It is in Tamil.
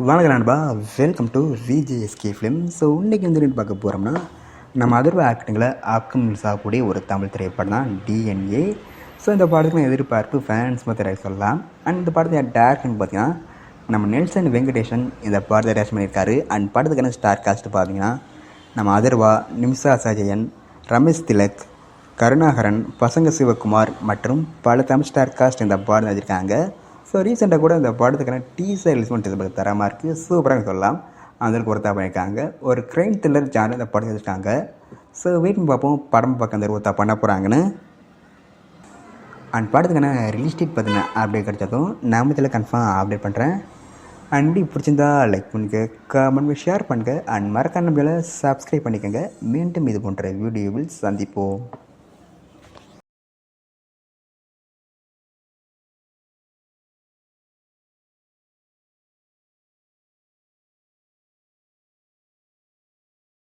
வணக்கம் நண்பா, welcome to VJSK film. So இன்றைக்கி வந்து பார்க்க போகிறோம்னா, நம்ம அதர்வா ஆக்டிங்கில் அப்கமிங்ஸ் ஆகக்கூடிய ஒரு தமிழ் திரைப்படம் தான் டிஎன்ஏ. ஸோ இந்த படத்துக்கு எதிர்பார்ப்பு ஃபேன்ஸ் மத்திய சொல்லலாம். அண்ட் இந்த படத்தை டேரக்டர்னு பார்த்தீங்கன்னா நம்ம நெல்சன் வெங்கடேஷன் இந்த படத்தை டேரக்ட் பண்ணியிருக்காரு. அண்ட் படத்துக்கான ஸ்டார் காஸ்ட் பார்த்தீங்கன்னா நம்ம அதர்வா, நிமிஷா சஜயன், ரமேஷ் திலக், கருணாகரன், பசங்க சிவகுமார் மற்றும் பல தமிழ் ஸ்டார் காஸ்ட் இந்த படம் வச்சுருக்காங்க. ஸோ ரீசெண்டாக கூட இந்த படத்துக்கான டீசர் ரிலீஸ் பண்ணிட்டு தரமாக இருக்குது, சூப்பராக சொல்லலாம். அதற்கு ஒருத்தா பண்ணியிருக்காங்க. ஒரு க்ரைம் த்ரில்லர் ஜானர் இந்த படம் வச்சுருக்காங்க. ஸோ வெயிட் பண்ணி பார்ப்போம் படம் பக்கம் அந்த ஒருத்தா பண்ண போகிறாங்கன்னு. அண்ட் படத்துக்கான ரிலீஸ் டேட் பார்த்தீங்கன்னா அப்டேட் கிடைச்சதும் நான் இதில் கன்ஃபார்ம் அப்டேட் பண்ணுறேன். அண்ட் வீடியோ பிடிச்சிருந்தா லைக் பண்ணுங்க, கமெண்ட் ஷேர் பண்ணுங்கள். அண்ட் மறக்காம நம்மளால் சப்ஸ்கிரைப் பண்ணிக்கோங்க. மீண்டும் இது போன்ற வீடியோவில் சந்திப்போம்.